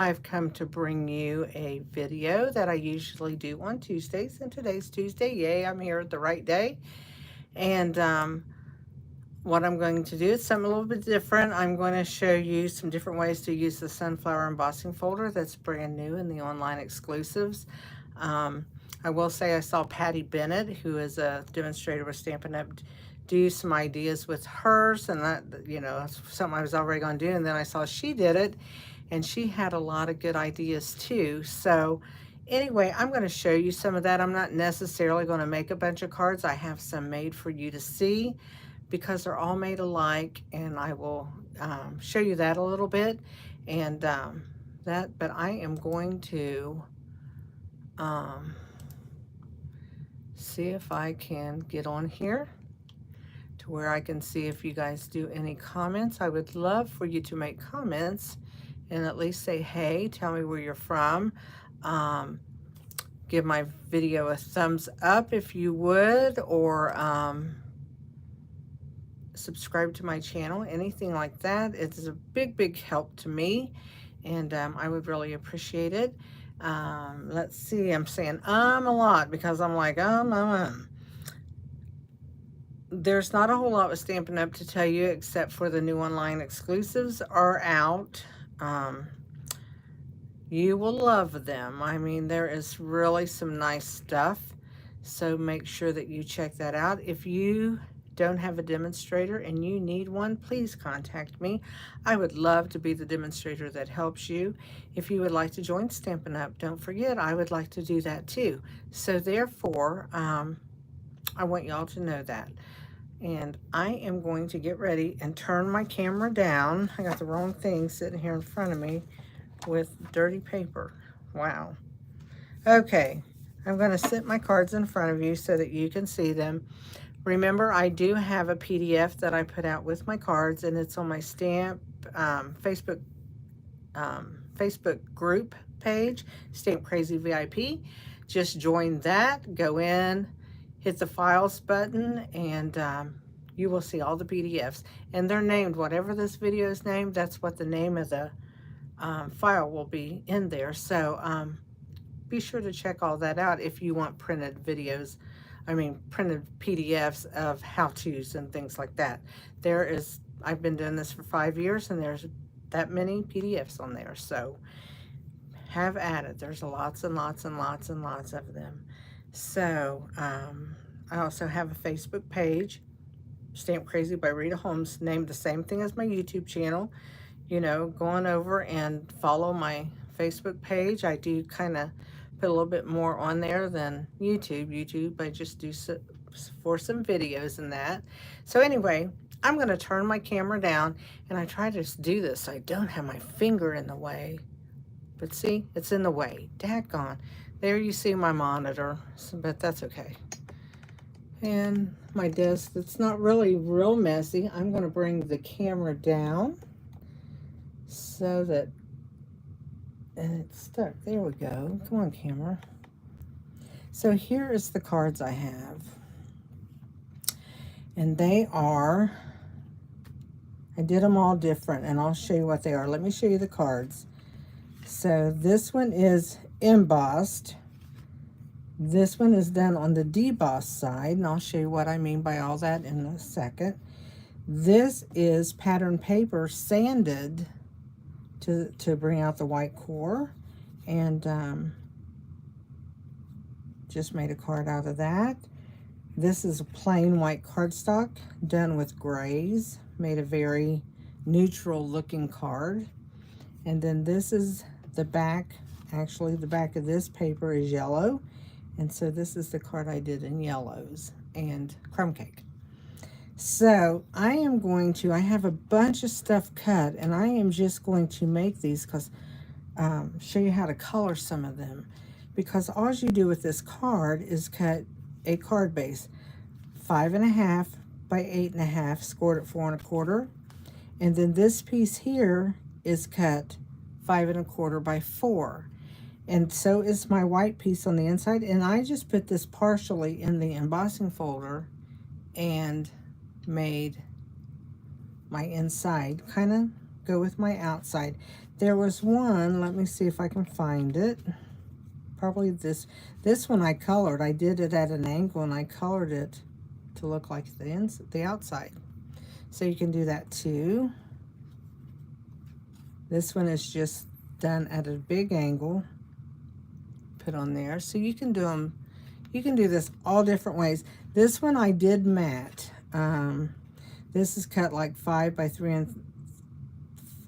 I've come to bring you a video that I usually do on Tuesdays, and today's Tuesday. Yay, I'm here at the right day. And what I'm going to do is something a little bit different. I'm going to show you some different ways to use the sunflower embossing folder that's brand new in the online exclusives. Um, I will say I saw Patty Bennett, who is a demonstrator with Stampin' Up, do some ideas with hers, and that, that's something I was already going to do. And then I saw she did it, and she had a lot of good ideas too. So anyway, I'm going to show you some of that. I'm not necessarily going to make a bunch of cards. I have some made for you to see because they're all made alike, and I will show you that a little bit. And but I am going to um, see if I can get on here to where I can see if you guys do any comments. I would love for you to make comments and at least say, hey, tell me where you're from. Um, give my video a thumbs up if you would, or subscribe to my channel, anything like that. It's a big help to me, and I would really appreciate it. Let's see, I'm saying a lot because I'm like, There's not a whole lot with Stampin' Up to tell you except for the new online exclusives are out. Um, you will love them. I mean, there is really some nice stuff. So make sure that you check that out. If you don't have a demonstrator and you need one, please contact me. I would love to be the demonstrator that helps you. If you would like to join Stampin' Up, don't forget, I would like to do that too. So therefore, I want y'all to know that. And I am going to get ready and turn my camera down. I got the wrong thing sitting here in front of me with dirty paper. Wow. Okay, I'm going to sit my cards in front of you so that you can see them. Remember, I do have a PDF that I put out with my cards, and it's on my Facebook group page, Stamp Crazy VIP. Just join that, go in, hit the files button, and you will see all the PDFs. And they're named, whatever this video is named, that's what the name of the file will be in there. So be sure to check all that out if you want printed videos. Printed PDFs of how-tos and things like that. I've been doing this for 5 years, and there's that many PDFs on there. So have at it. There's lots and lots and lots and lots of them. So I also have a Facebook page, Stamp Crazy by Rita Holmes, named the same thing as my YouTube channel. Go on over and follow my Facebook page. I do kind of put a little bit more on there than YouTube. YouTube, I just do for some videos and that. So anyway, I'm going to turn my camera down, and I try to do this so I don't have my finger in the way. But see, it's in the way. Daggone. There you see my monitor, but that's okay. And my desk, that's not really real messy. I'm going to bring the camera down so that, and it's stuck. There we go. Come on, camera. So here is the cards I have. And they are, I did them all different, and I'll show you what they are. Let me show you the cards. So this one is embossed. This one is done on the debossed side, and I'll show you what I mean by all that in a second. This is pattern paper sanded to bring out the white core, and just made a card out of that. This is a plain white cardstock done with grays, made a very neutral looking card. And then this is the back. Actually, the back of this paper is yellow, and so this is the card I did in yellows and crumb cake. So I have a bunch of stuff cut, and I am just going to make these because show you how to color some of them. Because all you do with this card is cut a card base 5.5 by 8.5, scored at 4 1/4, and then this piece here is cut 5 1/4 by 4. And so is my white piece on the inside, and I just put this partially in the embossing folder and made my inside kind of go with my outside. There was one, let me see if I can find it. Probably this one I colored. I did it at an angle and I colored it to look like the outside. So you can do that too. This one is just done at a big angle, put on there. So you can do them, you can do this all different ways. This one I did matte. This is cut like 5 by 3 and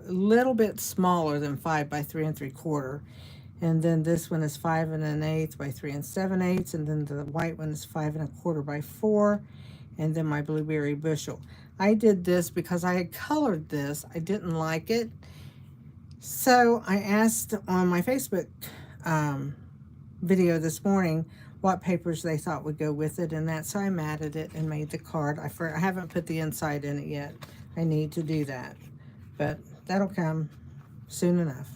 a little bit smaller than 5 by 3 3/4. And then this one is 5 1/8 by 3 7/8. And then the white one is 5 1/4 by 4. And then my blueberry bushel. I did this because I had colored this. I didn't like it. So I asked on my Facebook video this morning what papers they thought would go with it. And that's how I matted it and made the card. I haven't put the inside in it yet. I need to do that. But that'll come soon enough.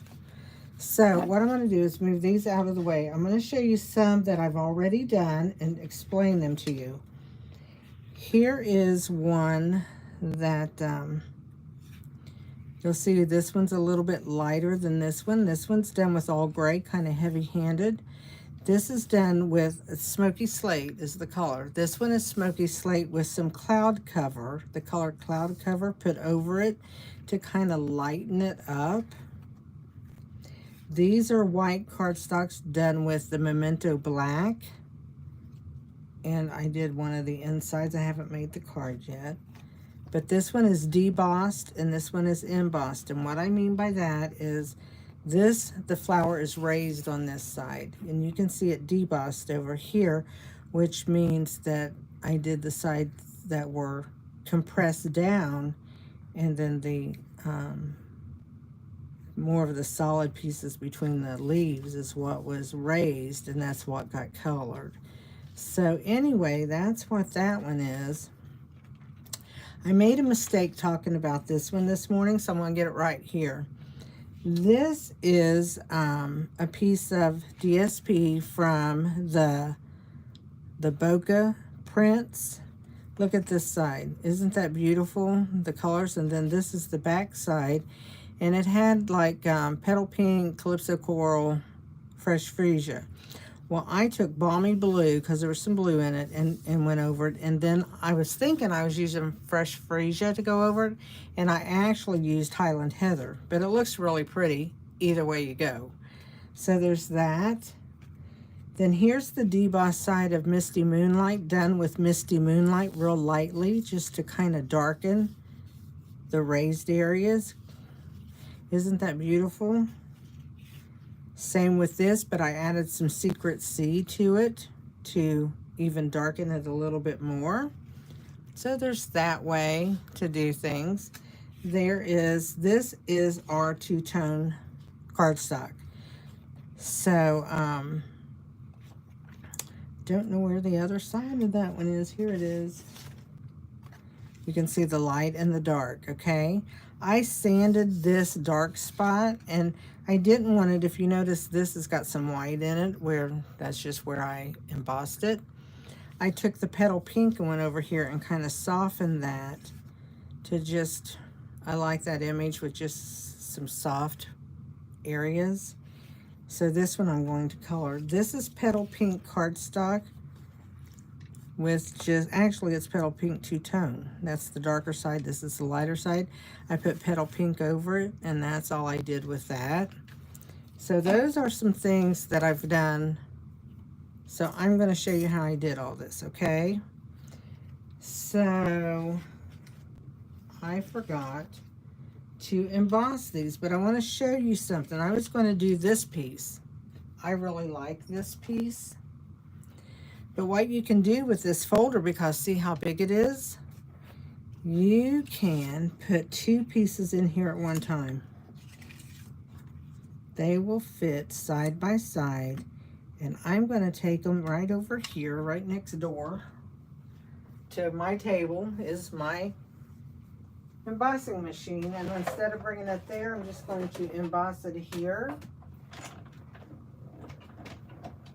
So what I'm going to do is move these out of the way. I'm going to show you some that I've already done and explain them to you. Here is one that you'll see this one's a little bit lighter than this one. This one's done with all gray, kind of heavy-handed. This is done with smoky slate is the color. This one is smoky slate with some cloud cover, the colored cloud cover put over it to kind of lighten it up. These are white cardstocks done with the Memento Black. And I did one of the insides. I haven't made the card yet. But this one is debossed and this one is embossed. And what I mean by that is the flower is raised on this side. And you can see it debossed over here, which means that I did the sides that were compressed down, and then the more of the solid pieces between the leaves is what was raised, and that's what got colored. So anyway, that's what that one is. I made a mistake talking about this one this morning, so I'm going to get it right here. This is a piece of DSP from the bokeh prints. Look at this side. Isn't that beautiful? The colors. And then this is the back side. And it had like petal pink, calypso coral, fresh freesia. Well, I took balmy blue because there was some blue in it and went over it. And then I was thinking I was using fresh freesia to go over it. And I actually used Highland Heather. But it looks really pretty either way you go. So there's that. Then here's the deboss side of Misty Moonlight, done with Misty Moonlight real lightly, just to kind of darken the raised areas. Isn't that beautiful? Same with this, but I added some Secret Sea to it to even darken it a little bit more. So there's that way to do things. This is our two-tone cardstock. So, don't know where the other side of that one is. Here it is. You can see the light and the dark, okay? I sanded this dark spot, and I didn't want it. If you notice, this has got some white in it, that's just where I embossed it. I took the petal pink and went over here and kind of softened that to just, I like that image with just some soft areas. So this one I'm going to color. This is petal pink cardstock with just, actually it's petal pink two-tone. That's the darker side. This is the lighter side. I put petal pink over it, and that's all I did with that. So those are some things that I've done. So I'm going to show you how I did all this, okay? So I forgot to emboss these, but I want to show you something. I was going to do this piece. I really like this piece. But what you can do with this folder, because see how big it is? You can put two pieces in here at one time. They will fit side by side. And I'm going to take them right over here, right next door to my table is my embossing machine. And instead of bringing it there, I'm just going to emboss it here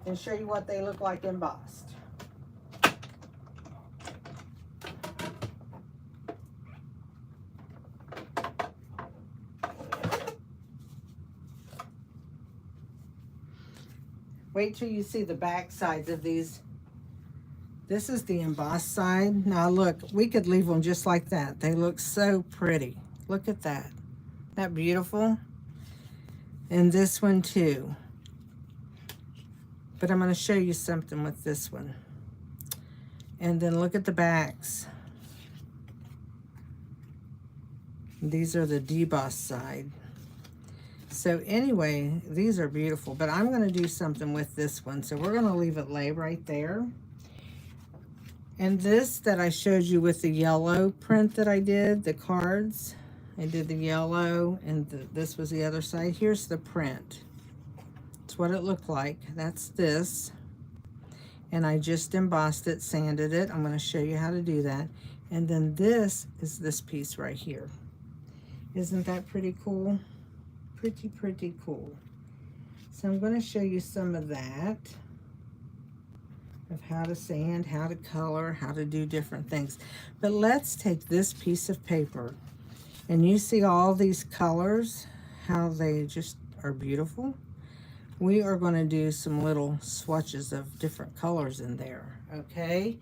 and show you what they look like embossed. Wait till you see the back sides of these. This is the embossed side. Now look, we could leave them just like that. They look so pretty. Look at that. Isn't that beautiful? And this one too. But I'm going to show you something with this one. And then look at the backs. These are the debossed side. So anyway, these are beautiful, but I'm going to do something with this one. So we're going to leave it lay right there. And this that I showed you with the yellow print that I did, the cards, I did the yellow, and this was the other side. Here's the print. It's what it looked like. That's this. And I just embossed it, sanded it. I'm going to show you how to do that. And then this is this piece right here. Isn't that pretty cool? Pretty, pretty cool. So I'm going to show you some of that, of how to sand, how to color, how to do different things. But let's take this piece of paper, and you see all these colors, how they just are beautiful. We are going to do some little swatches of different colors in there, okay?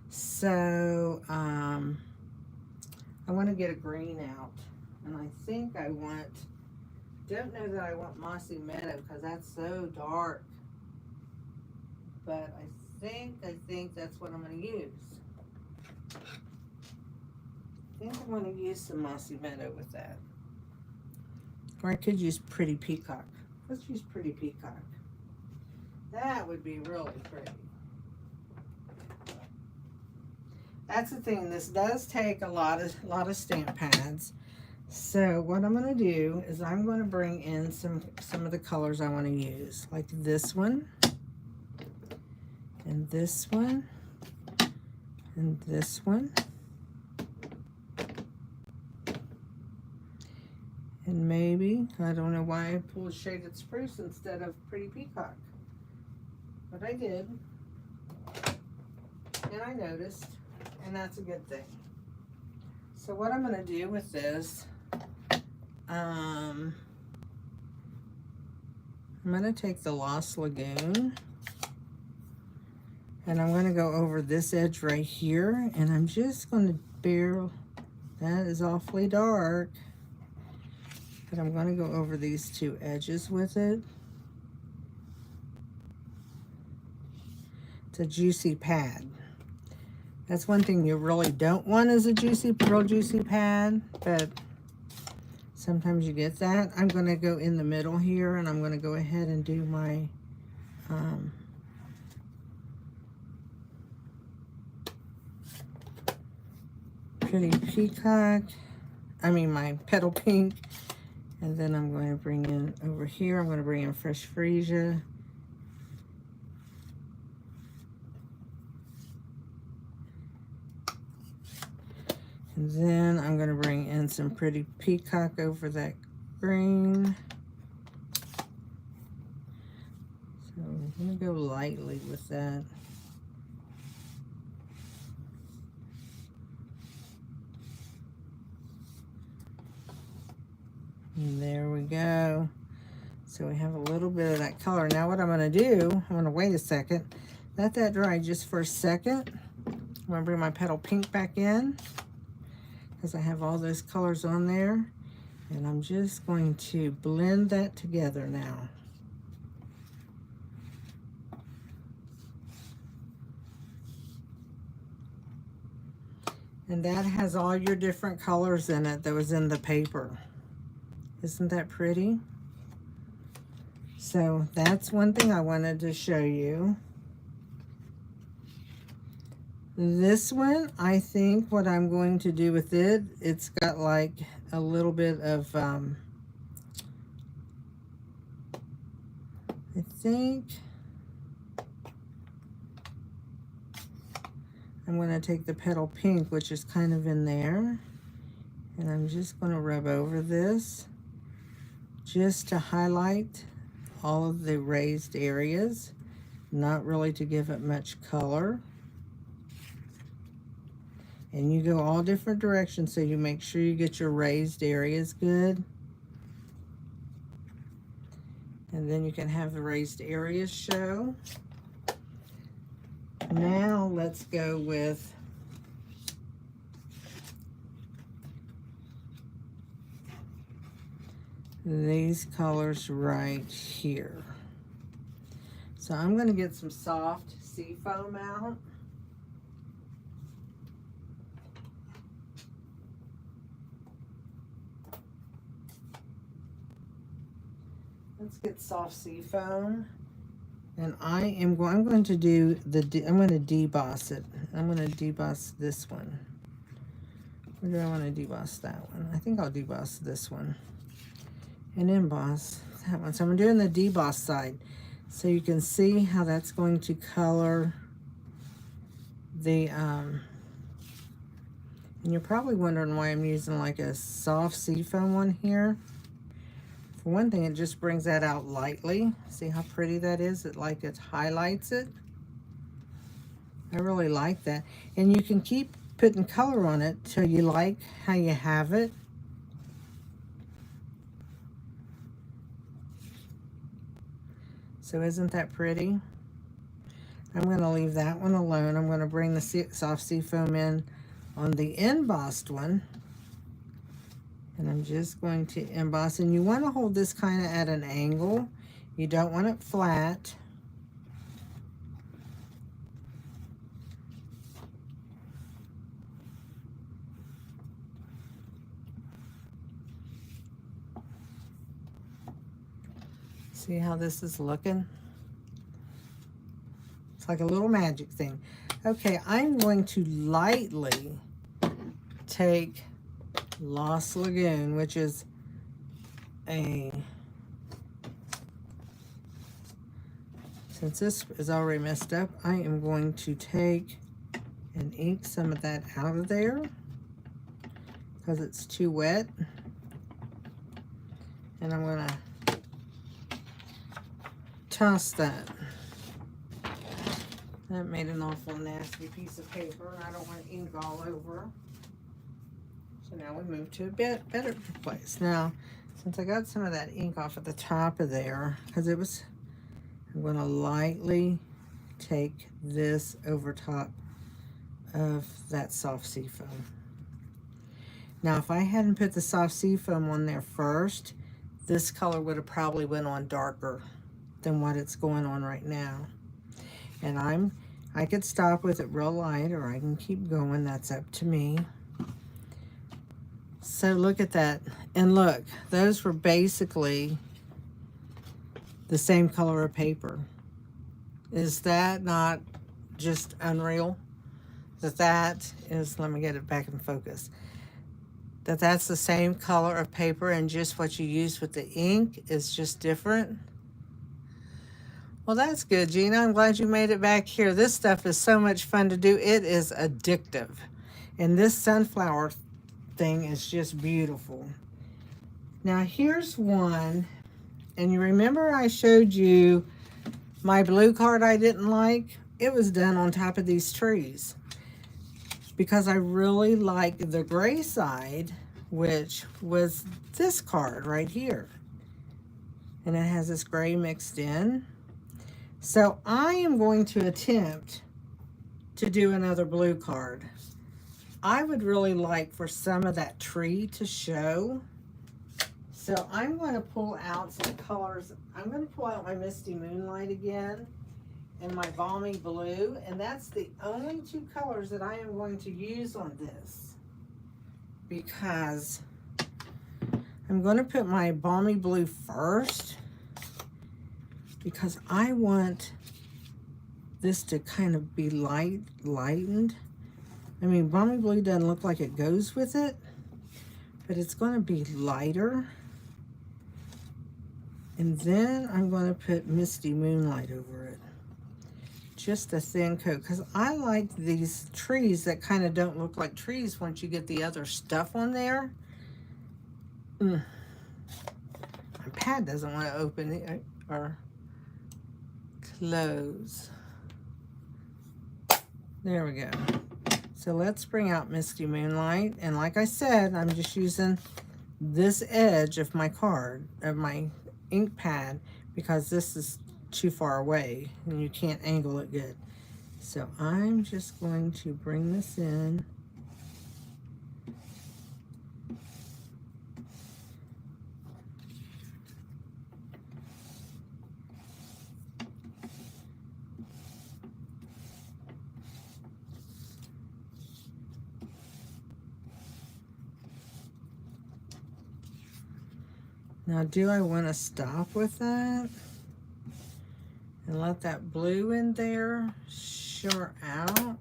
So I want to get a green out, and I think I want, don't know that I want Mossy Meadow because that's so dark, but I think that's what I'm going to use. I think I'm going to use some Mossy Meadow with that. Or I could use Pretty Peacock. Let's use Pretty Peacock. That would be really pretty. That's the thing. This does take a lot of stamp pads. So what I'm going to do is I'm going to bring in some of the colors I want to use, like this one, and this one, and this one, and maybe, I don't know why I pulled Shaded Spruce instead of Pretty Peacock, but I did, and I noticed, and that's a good thing. So what I'm going to do with this, I'm going to take the Lost Lagoon, and I'm going to go over this edge right here, and I'm just going to that is awfully dark, but I'm going to go over these two edges with it. It's a juicy pad. That's one thing you really don't want, is a real juicy pad, but sometimes you get that. I'm going to go in the middle here, and I'm going to go ahead and do my Pretty Peacock, my Petal Pink, and then I'm going to bring in over here, I'm going to bring in Fresh Freesia. And then I'm going to bring in some Pretty Peacock over that green. So I'm going to go lightly with that. And there we go. So we have a little bit of that color. Now what I'm going to do, I'm going to wait a second, let that dry just for a second. I'm going to bring my Petal Pink back in, because I have all those colors on there, and I'm just going to blend that together now. And that has all your different colors in it that was in the paper. Isn't that pretty? So that's one thing I wanted to show you. This one, I think what I'm going to do with it, it's got like a little bit of, I think I'm going to take the Petal Pink, which is kind of in there, and I'm just going to rub over this just to highlight all of the raised areas, not really to give it much color. And you go all different directions, so you make sure you get your raised areas good. And then you can have the raised areas show. Now let's go with these colors right here. So I'm going to get some soft sea foam out. Let's get soft sea foam. And I'm going to do I'm going to deboss it. I'm going to deboss this one. Where do I want to deboss that one? I think I'll deboss this one. And emboss that one. So I'm doing the deboss side. So you can see how that's going to color the, and you're probably wondering why I'm using like a soft seafoam one here. For one thing, it just brings that out lightly. See how pretty that is? It highlights it. I really like that. And you can keep putting color on it till you like how you have it. So isn't that pretty? I'm going to leave that one alone. I'm going to bring the soft seafoam in on the embossed one. And I'm just going to emboss. And you want to hold this kind of at an angle. You don't want it flat. See how this is looking? It's like a little magic thing. Okay, I'm going to lightly take Lost Lagoon, which is since this is already messed up, I am going to take and ink some of that out of there because it's too wet. And I'm going to toss that. That made an awful nasty piece of paper. I don't want ink all over. So now we move to a bit better place. Now, since I got some of that ink off at the top of there, because I'm going to lightly take this over top of that soft seafoam. Now, if I hadn't put the soft seafoam on there first, this color would have probably went on darker than what it's going on right now. And I could stop with it real light, or I can keep going. That's up to me. So look at that. And look, those were basically the same color of paper. Is that not just unreal? That is, let me get it back in focus. That's the same color of paper, and just what you use with the ink is just different. Well, that's good, Gina. I'm glad you made it back here. This stuff is so much fun to do. It is addictive. And this sunflower thing is just beautiful. Now, here's one. And you remember I showed you my blue card I didn't like? It was done on top of these trees. Because I really like the gray side, which was this card right here. And it has this gray mixed in. So I am going to attempt to do another blue card. I would really like for some of that tree to show. So I'm going to pull out some colors. I'm going to pull out my Misty Moonlight again and my Balmy Blue. And that's the only two colors that I am going to use on this, because I'm going to put my Balmy Blue first, because I want this to kind of be lightened. I mean, Balmy Blue doesn't look like it goes with it, but it's going to be lighter. And then I'm going to put Misty Moonlight over it. Just a thin coat, because I like these trees that kind of don't look like trees once you get the other stuff on there. My pad doesn't want to open it or close. There we go. So let's bring out Misty Moonlight. And like I said, I'm just using this edge of my card, of my ink pad, because this is too far away and you can't angle it good. So I'm just going to bring this in. Now, do I want to stop with that and let that blue in there shimmer out?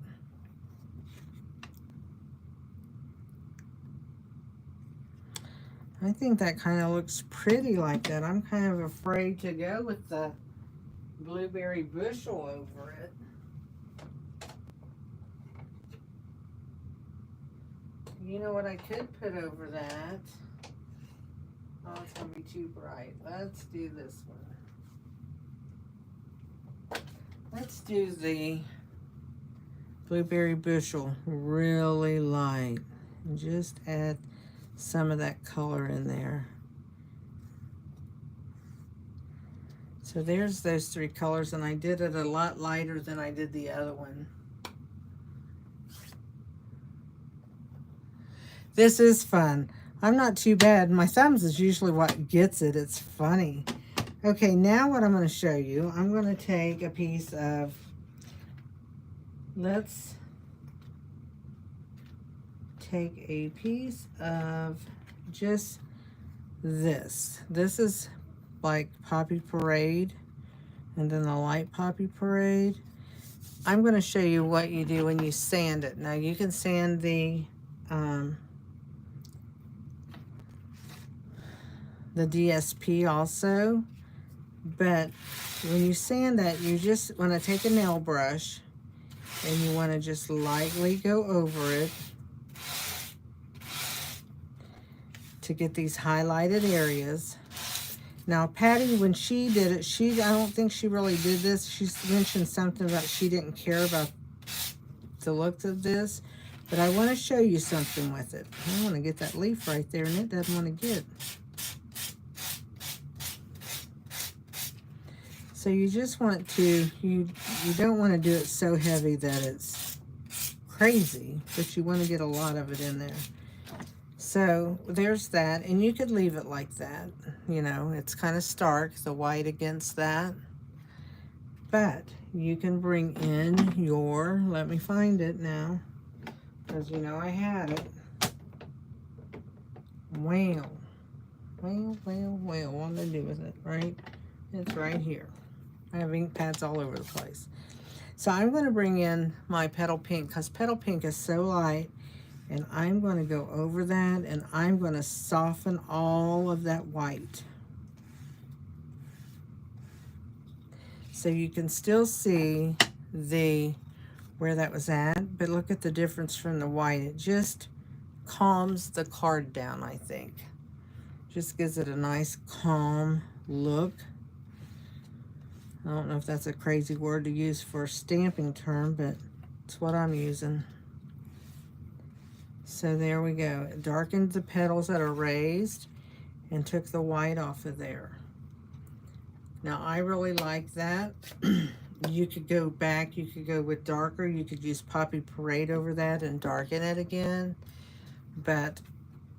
I think that kind of looks pretty like that. I'm kind of afraid to go with the blueberry bushel over it. You know what I could put over that? Oh, it's going to be too bright. Let's do this one. Let's do the blueberry bushel really light. And just add some of that color in there. So there's those three colors, and I did it a lot lighter than I did the other one. This is fun. I'm not too bad. My thumbs is usually what gets it. It's funny. Okay, now what I'm going to show you, I'm going to take a piece of, let's take a piece of just this. This is like Poppy Parade, and then the light Poppy Parade. I'm going to show you what you do when you sand it. Now you can sand the DSP also, but when you sand that, you just want to take a nail brush and you want to just lightly go over it to get these highlighted areas. Now Patty, when she did it, I don't think she really did this. She mentioned something about she didn't care about the look of this, but I want to show you something with it. I want to get that leaf right there, and it doesn't want to get. So you just want to, you don't want to do it so heavy that it's crazy, but you want to get a lot of it in there. So there's that, and you could leave it like that. You know, it's kind of stark, the white against that. But you can bring in your, let me find it now, because you know I had it. Well, what am I do with it, right? It's right here. I have ink pads all over the place. So I'm going to bring in my Petal Pink, because Petal Pink is so light, and I'm going to go over that, and I'm going to soften all of that white. So you can still see where that was at, but look at the difference from the white. It just calms the card down, I think. Just gives it a nice calm look. I don't know if that's a crazy word to use for a stamping term, but it's what I'm using. So there we go. It darkened the petals that are raised and took the white off of there. Now I really like that. You could go back, you could go with darker, you could use Poppy Parade over that and darken it again. But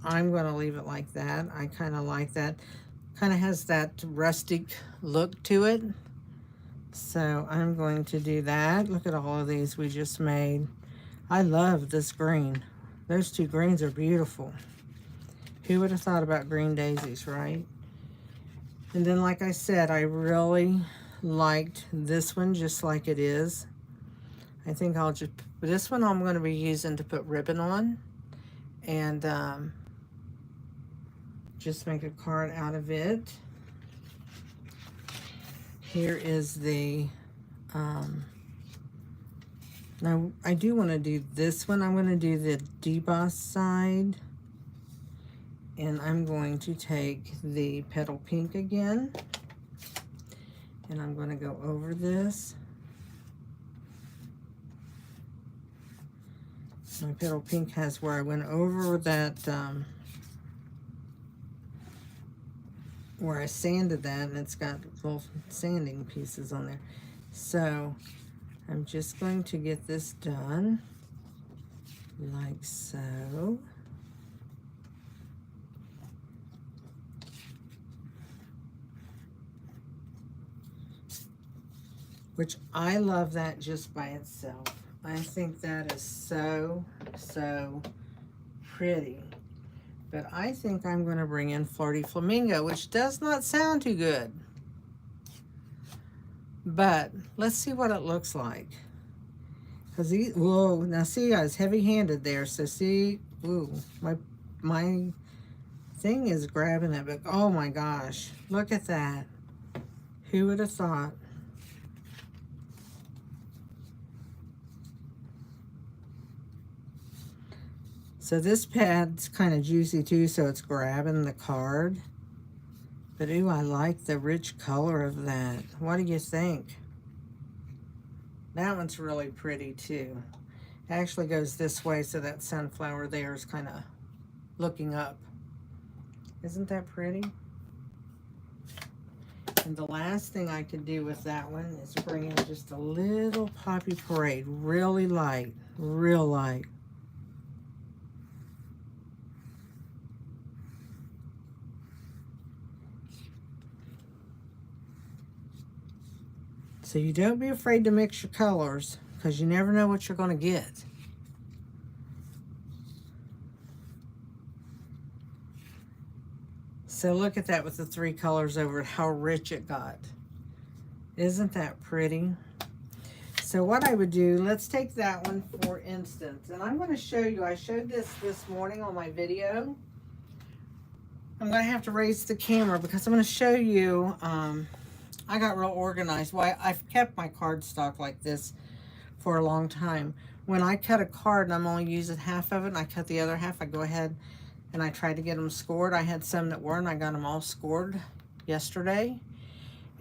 I'm going to leave it like that. I kind of like that. Kind of has that rustic look to it. So I'm going to do that. Look at all of these we just made. I love this green. Those two greens are beautiful. Who would have thought about green daisies, right? And then, like I said, I really liked this one just like it is. I think I'll just, this one I'm going to be using to put ribbon on. And just make a card out of it. Here is the, now I do want to do this one. I'm going to do the deboss side. And I'm going to take the Petal Pink again. And I'm going to go over this. My Petal Pink has where I went over that where I sanded that, and it's got little sanding pieces on there. So I'm just going to get this done like so. Which I love that just by itself. I think that is so, so pretty. But I think I'm going to bring in Flirty Flamingo, which does not sound too good. But let's see what it looks like. Because he, whoa, now see, I was heavy-handed there. So see, ooh, my thing is grabbing it. But oh my gosh, look at that. Who would have thought? So this pad's kind of juicy too, so it's grabbing the card. But ooh, I like the rich color of that. What do you think? That one's really pretty too. It actually goes this way, so that sunflower there is kind of looking up. Isn't that pretty? And the last thing I could do with that one is bring in just a little Poppy Parade, really light, real light. So you don't be afraid to mix your colors, because you never know what you're going to get. So look at that with the 3 colors over it, how rich it got. Isn't that pretty? So what I would do, let's take that one for instance. And I'm going to show you, I showed this morning on my video. I'm going to have to raise the camera because I'm going to show you, I got real organized. Why, I've kept my cardstock like this for a long time. When I cut a card and I'm only using half of it and I cut the other half, I go ahead and I try to get them scored. I had some that weren't. I got them all scored yesterday.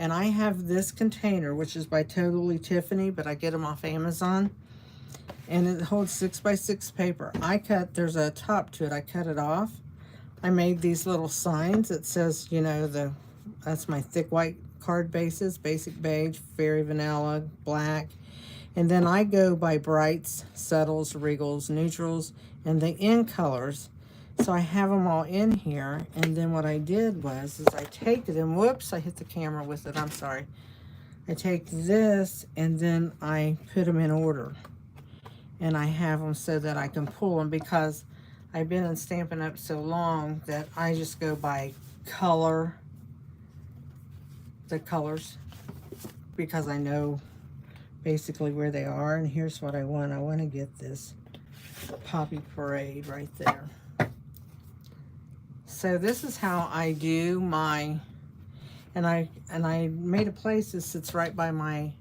And I have this container, which is by Totally Tiffany, but I get them off Amazon. And it holds 6x6 paper. There's a top to it. I cut it off. I made these little signs that says, you know, that's my thick white card bases, basic beige, fairy vanilla, black. And then I go by brights, subtles, regals, neutrals, and the in colors. So I have them all in here, and then what I did was I take them, whoops, I hit the camera with it, I'm sorry. I take this, and then I put them in order. And I have them so that I can pull them, because I've been in Stampin' Up! So long that I just go by color, the colors, because I know basically where they are. And here's what I want. I want to get this Poppy Parade right there. So this is how I do my, and I made a place that sits right by my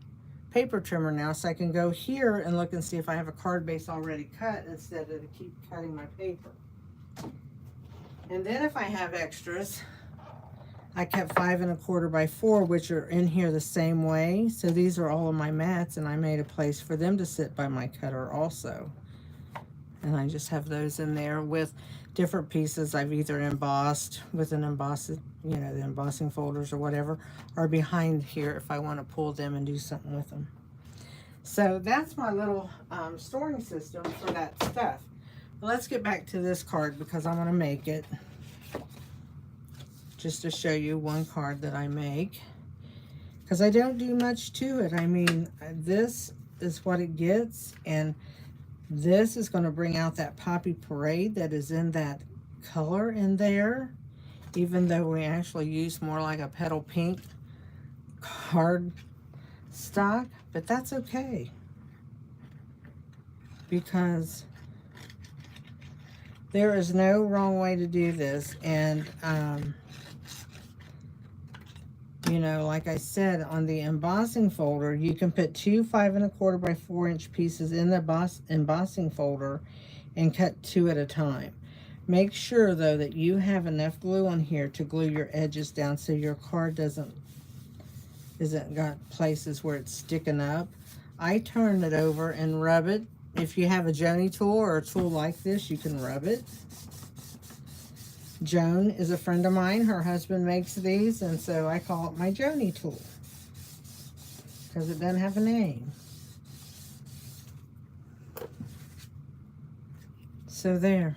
paper trimmer now, so I can go here and look and see if I have a card base already cut instead of to keep cutting my paper. And then if I have extras, I cut 5 1/4 by 4, which are in here the same way. So these are all of my mats, and I made a place for them to sit by my cutter also. And I just have those in there with different pieces I've either embossed with an embossing, you know, the embossing folders or whatever, or behind here if I want to pull them and do something with them. So that's my little storing system for that stuff. Let's get back to this card because I want to make it just to show you one card that I make, because I don't do much to it. I mean, this is what it gets, and this is going to bring out that Poppy Parade that is in that color in there, even though we actually use more like a petal pink card stock, but that's okay, because there is no wrong way to do this. And you know, like I said, on the embossing folder, you can put 2 5 1/4 by 4 inch pieces in the embossing folder and cut 2 at a time. Make sure though that you have enough glue on here to glue your edges down so your card isn't got places where it's sticking up. I turn it over and rub it. If you have a Joni tool or a tool like this, you can rub it. Joan is a friend of mine. Her husband makes these, and so I call it my Joni tool because it doesn't have a name. So there.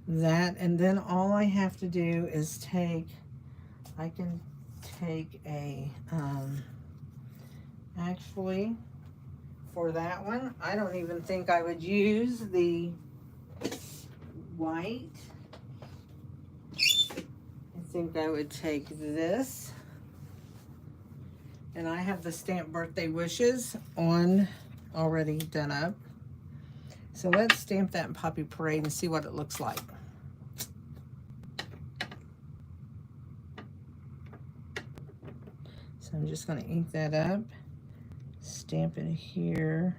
That, and then all I have to do is I can take a, actually, for that one, I don't even think I would use the white. I think I would take this. And I have the stamped birthday wishes on already done up. So let's stamp that in Poppy Parade and see what it looks like. So I'm just going to ink that up, stamp it here.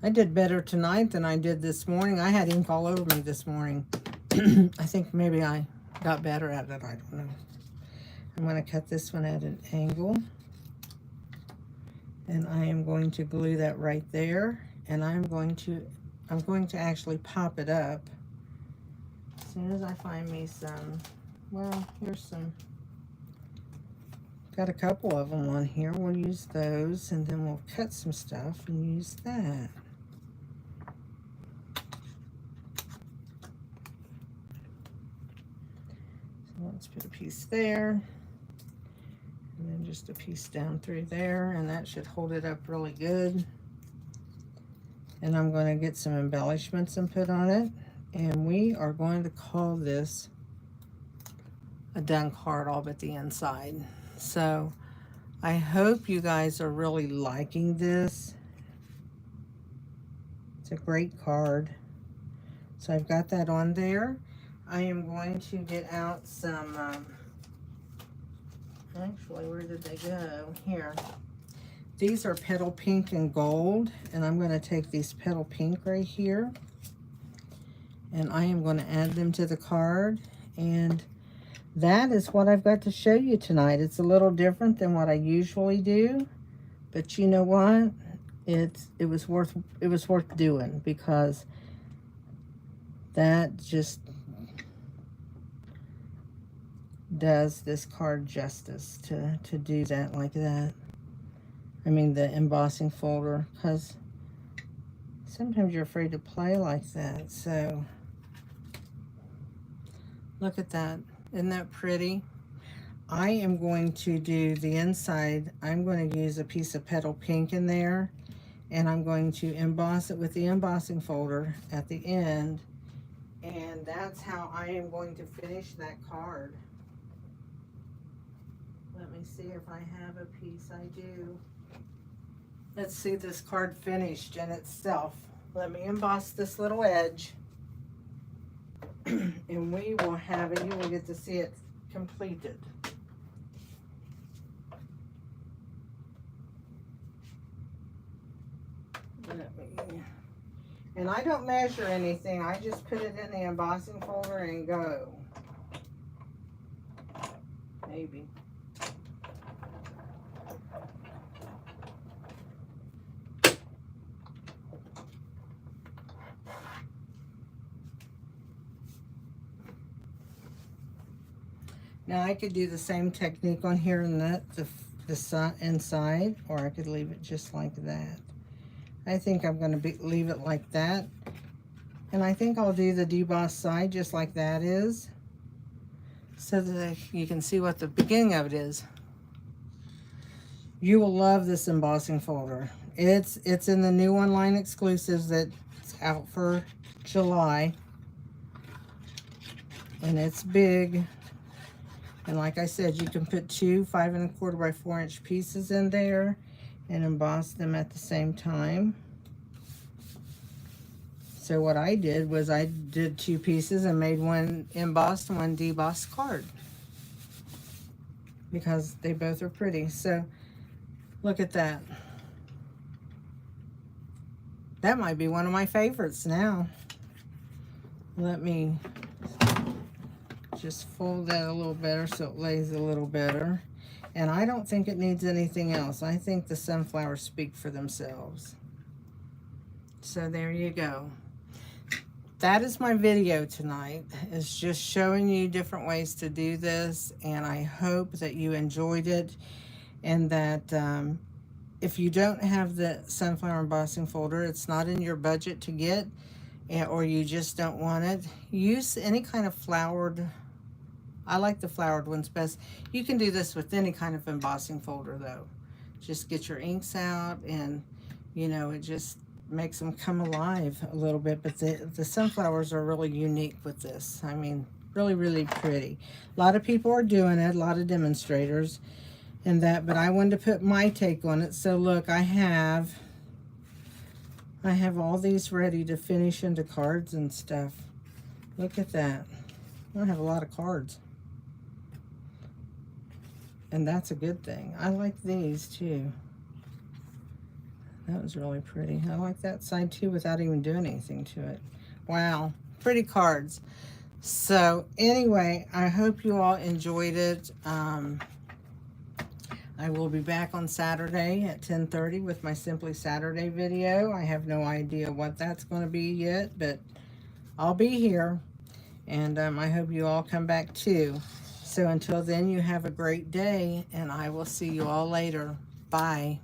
I did better tonight than I did this morning. I had ink all over me this morning. I think maybe I got better at it. I don't know. I'm going to cut this one at an angle. And I am going to glue that right there. And I'm going to actually pop it up. As soon as I find me some, well, here's some, got a couple of them on here. We'll use those, and then we'll cut some stuff and use that. So let's put a piece there. And then just a piece down through there, and that should hold it up really good. And I'm going to get some embellishments and put on it. And we are going to call this a done card all but the inside. So I hope you guys are really liking this. It's a great card. So I've got that on there. I am going to get out some... actually, where did they go? Here. These are petal pink and gold, and I'm going to take these petal pink right here, and I am going to add them to the card, and that is what I've got to show you tonight. It's a little different than what I usually do, but you know what? It was worth doing, because that just does this card justice to do that like that. I mean the embossing folder, because sometimes you're afraid to play like that. So look at that. Isn't that pretty? I am going to do the inside. I'm going to use a piece of petal pink in there, and I'm going to emboss it with the embossing folder at the end, and that's how I am going to finish that card. Let me see if I have a piece. I do. Let's see this card finished in itself. Let me emboss this little edge. And we will have it. You will get to see it completed. And I don't measure anything. I just put it in the embossing folder and go. Maybe. Now I could do the same technique on here and the inside, or I could leave it just like that. I think I'm going to leave it like that, and I think I'll do the deboss side just like that is, so that you can see what the beginning of it is. You will love this embossing folder. It's in the new online exclusives that's out for July, and it's big. And like I said, you can put 2 5 1/4 by 4 inch pieces in there and emboss them at the same time. So what I did was I did 2 pieces and made one embossed and one debossed card, because they both are pretty. So look at that. That might be one of my favorites now. Let me Just fold that a little better so it lays a little better. And I don't think it needs anything else. I think the sunflowers speak for themselves. So there you go. That is my video tonight. It's just showing you different ways to do this, and I hope that you enjoyed it, and that if you don't have the sunflower embossing folder, it's not in your budget to get, or you just don't want it, use any kind of flowered. I like the flowered ones best. You can do this with any kind of embossing folder though. Just get your inks out, and you know, it just makes them come alive a little bit. But the sunflowers are really unique with this. I mean, really, really pretty. A lot of people are doing it, a lot of demonstrators and that, but I wanted to put my take on it. So look, I have all these ready to finish into cards and stuff. Look at that. I have a lot of cards. And that's a good thing. I like these too. That was really pretty. I like that side too without even doing anything to it. Wow, pretty cards. So anyway, I hope you all enjoyed it. I will be back on Saturday at 10:30 with my Simply Saturday video. I have no idea what that's going to be yet, but I'll be here. And I hope you all come back too. So until then, you have a great day, and I will see you all later. Bye.